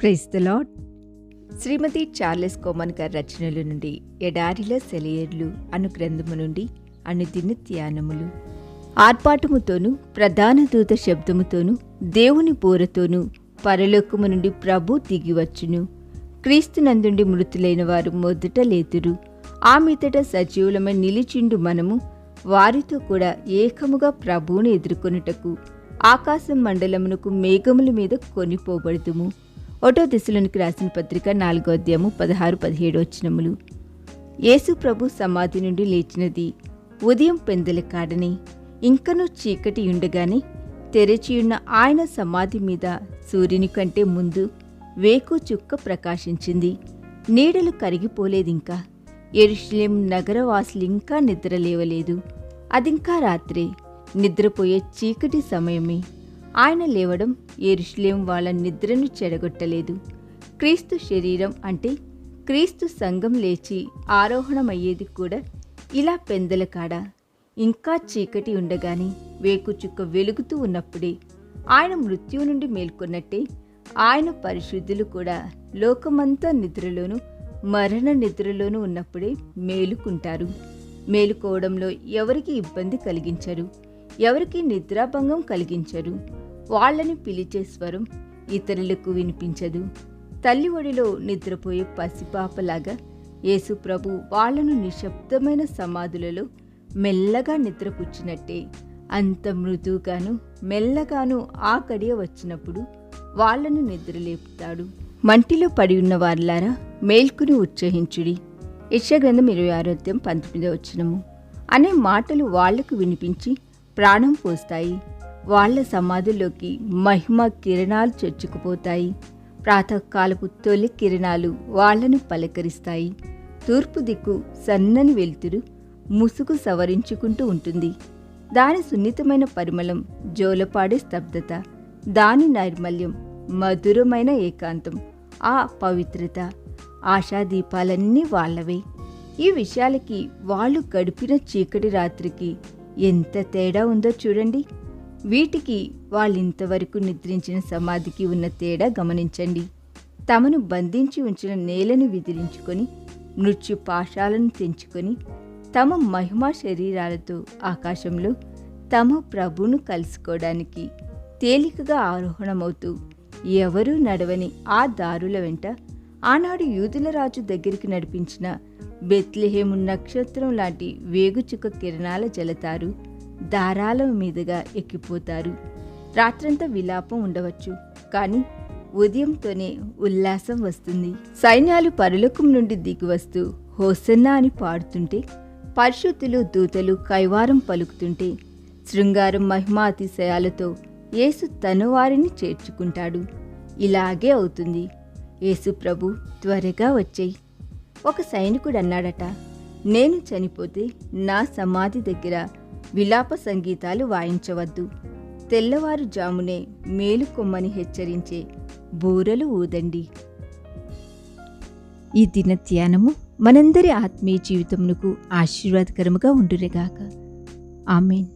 Praise the lord. Shrimati Charles Cowman గారి రచనల నుండి ఎడారిలో సెలయేర్లు అను గ్రంథము నుండి అనుదిన ధ్యానములు. ఆర్పాటముతోనూ ప్రధాన దూత శబ్దముతోనూ దేవుని బూరతోనూ పరలోకము నుండి ప్రభు దిగివచ్చును. క్రీస్తునందుండి మృతులైన వారు మొదట లేతురు. ఆ మీదట సజీవులమై నిలిచిండు మనము వారితో కూడా ఏకముగా ప్రభువును ఎదుర్కొనుటకు ఆకాశం మండలమునకు మేఘముల మీద కొనిపోబడుదుము. 1 దశలోనికి రాసిన పత్రిక 4వ అధ్యాయము 16-17 వచనములు. యేసు ప్రభు సమాధి నుండి లేచినది ఉదయం పెందల కాడని, ఇంకనూ చీకటి ఉండగానే తెరచియున్న ఆయన సమాధి మీద సూర్యుని కంటే ముందు వేకు చుక్క ప్రకాశించింది. నీడలు కరిగిపోలేదింకా. యెరూషలేము నగరవాసులింకా నిద్రలేవలేదు. అదింకా రాత్రే, నిద్రపోయే చీకటి సమయమే. ఆయన లేవడం యెరూషలేము వాళ్ళ నిద్రను చెడగొట్టలేదు. క్రీస్తు శరీరం అంటే క్రీస్తు సంఘం లేచి ఆరోహణమయ్యేది కూడా ఇలా పెందల కాడ, ఇంకా చీకటి ఉండగానే వేకుచుక్క వెలుగుతూ ఉన్నప్పుడే. ఆయన మృత్యువు నుండి మేల్కొన్నట్టే ఆయన పరిశుద్ధులు కూడా లోకమంతా నిద్రలోనూ మరణ నిద్రలోనూ ఉన్నప్పుడే మేలుకుంటారు. మేలుకోవడంలో ఎవరికి ఇబ్బంది కలిగించరు, ఎవరికి నిద్రాభంగం కలిగించరు. వాళ్ళని పిలిచే స్వరం ఇతరులకు వినిపించదు. తల్లి ఒడిలో నిద్రపోయే పసిపాపలాగా యేసు ప్రభు వాళ్లను నిశ్శబ్దమైన సమాధులలో మెల్లగా నిద్రపుచ్చినట్టే అంత మృదువుగాను మెల్లగాను ఆ గడియ వచ్చినప్పుడు వాళ్లను నిద్రలేపుతాడు. మంటిలో పడి ఉన్న వారిలారా మేల్కుని ఉత్సహించుడి. యెషయా గ్రంథం 26వ అధ్యాయం 19వ వచనము అనే మాటలు వాళ్లకు వినిపించి ప్రాణం పోస్తాయి. వాళ్ల సమాధుల్లోకి మహిమ కిరణాలు చొచ్చుకుపోతాయి. ప్రాతకాలపు తొలి కిరణాలు వాళ్లను పలకరిస్తాయి. తూర్పు దిక్కు సన్నని వెలుతురు ముసుగు సవరించుకుంటూ ఉంటుంది. దాని సున్నితమైన పరిమళం జోలపాడే స్తబ్దత, దాని నైర్మల్యం మధురమైన ఏకాంతం, ఆ పవిత్రత, ఆశాదీపాలన్నీ వాళ్లవే. ఈ విషయాలకి వాళ్ళు గడిపిన చీకటి రాత్రికి ఎంత తేడా ఉందో చూడండి. వీటికి వాళ్ళింతవరకు నిద్రించిన సమాధికి ఉన్న తేడా గమనించండి. తమను బంధించి ఉంచిన నేలను విదిలించుకొని మృత్యు పాశాలను తెంచుకొని తమ మహిమా శరీరాలతో ఆకాశంలో తమ ప్రభువును కలుసుకోవడానికి తేలికగా ఆరోహణమవుతూ ఎవరూ నడవని ఆ దారుల వెంట ఆనాడు యూదుల రాజు దగ్గరికి నడిపించిన బెత్లెహేము నక్షత్రం లాంటి వేగుచుక్క కిరణాల జలతారు దారాల మీదుగా ఎక్కిపోతారు. రాత్రంతా విలాపం ఉండవచ్చు, కానీ ఉదయంతోనే ఉల్లాసం వస్తుంది. సైన్యాలు పరలోకం నుండి దిగివస్తూ హోసన్నా అని పాడుతుంటే, పరిశుద్ధులు దూతలు కైవారం పలుకుతుంటే, శృంగారం మహిమా అతిశయాలతో యేసు తను వారిని చేర్చుకుంటాడు. ఇలాగే అవుతుంది. యేసు ప్రభు త్వరగా వచ్చేయి. ఒక సైనికుడు అన్నాడట, నేను చనిపోతే నా సమాధి దగ్గర విలాప సంగీతాలు వాయించవద్దు. తెల్లవారుజామునే మేలుకొమ్మని హెచ్చరించే బూరలు ఊదండి. ఈ దిన ధ్యానము మనందరి ఆత్మీయ జీవితమునకు ఆశీర్వాదకరముగా ఉండునుగాక. ఆమేన్.